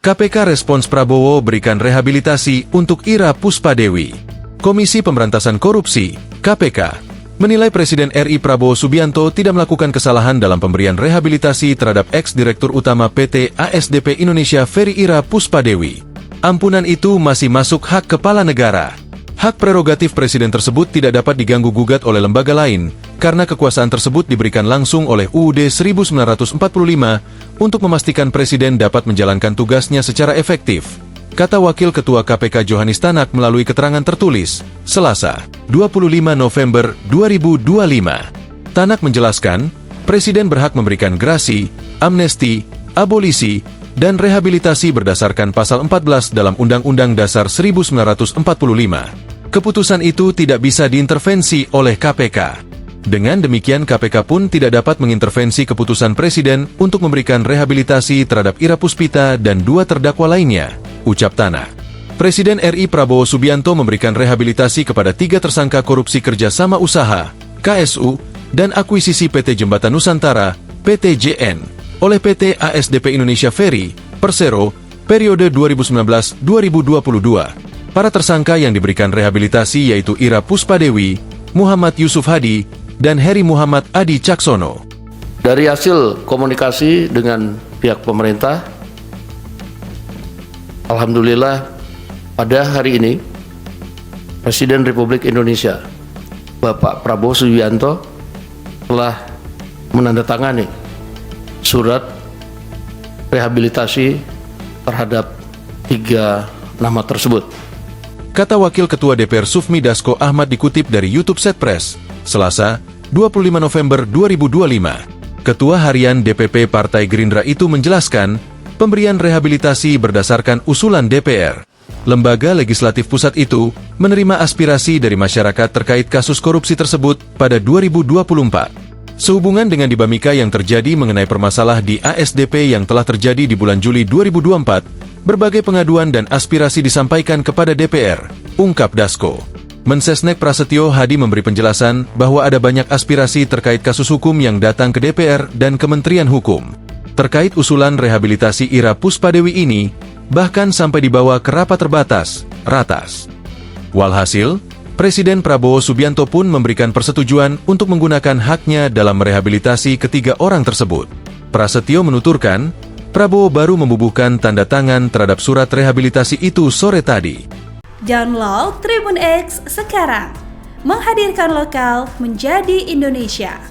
KPK respons Prabowo berikan rehabilitasi untuk Ira Puspadewi. Komisi Pemberantasan Korupsi, KPK, menilai Presiden RI Prabowo Subianto tidak melakukan kesalahan dalam pemberian rehabilitasi terhadap ex-direktur utama PT ASDP Indonesia Ferry Ira Puspadewi. Ampunan itu masih masuk hak kepala negara. Hak prerogatif presiden tersebut tidak dapat diganggu-gugat oleh lembaga lain, karena kekuasaan tersebut diberikan langsung oleh UUD 1945 untuk memastikan presiden dapat menjalankan tugasnya secara efektif, kata Wakil Ketua KPK Johanis Tanak melalui keterangan tertulis, Selasa, 25 November 2025. Tanak menjelaskan, presiden berhak memberikan grasi, amnesti, abolisi, dan rehabilitasi berdasarkan Pasal 14 dalam Undang-Undang Dasar 1945. Keputusan itu tidak bisa diintervensi oleh KPK. Dengan demikian KPK pun tidak dapat mengintervensi keputusan Presiden untuk memberikan rehabilitasi terhadap Ira Puspita dan 2 terdakwa lainnya, ucap Tanak. Presiden RI Prabowo Subianto memberikan rehabilitasi kepada 3 tersangka korupsi kerjasama usaha, KSU, dan akuisisi PT Jembatan Nusantara, PTJN, oleh PT ASDP Indonesia Ferry, Persero, periode 2019-2022. Para tersangka yang diberikan rehabilitasi yaitu Ira Puspadewi, Muhammad Yusuf Hadi, dan Heri Muhammad Adi Caksono. Dari hasil komunikasi dengan pihak pemerintah, alhamdulillah pada hari ini Presiden Republik Indonesia Bapak Prabowo Subianto telah menandatangani surat rehabilitasi terhadap 3 nama tersebut. Kata Wakil Ketua DPR Sufmi Dasko Ahmad dikutip dari YouTube Setpress, Selasa, 25 November 2025. Ketua Harian DPP Partai Gerindra itu menjelaskan, pemberian rehabilitasi berdasarkan usulan DPR. Lembaga legislatif pusat itu menerima aspirasi dari masyarakat terkait kasus korupsi tersebut pada 2024. Sehubungan dengan dinamika yang terjadi mengenai permasalahan di ASDP yang telah terjadi di bulan Juli 2024, berbagai pengaduan dan aspirasi disampaikan kepada DPR, ungkap Dasko. Mensesnek Prasetyo Hadi memberi penjelasan bahwa ada banyak aspirasi terkait kasus hukum yang datang ke DPR dan Kementerian Hukum. Terkait usulan rehabilitasi Ira Puspadewi ini, bahkan sampai dibawa ke rapat terbatas, Ratas. Walhasil, Presiden Prabowo Subianto pun memberikan persetujuan untuk menggunakan haknya dalam merehabilitasi ketiga orang tersebut. Prasetyo menuturkan, Prabowo baru membubuhkan tanda tangan terhadap surat rehabilitasi itu sore tadi. Download Tribun X sekarang, menghadirkan lokal menjadi Indonesia.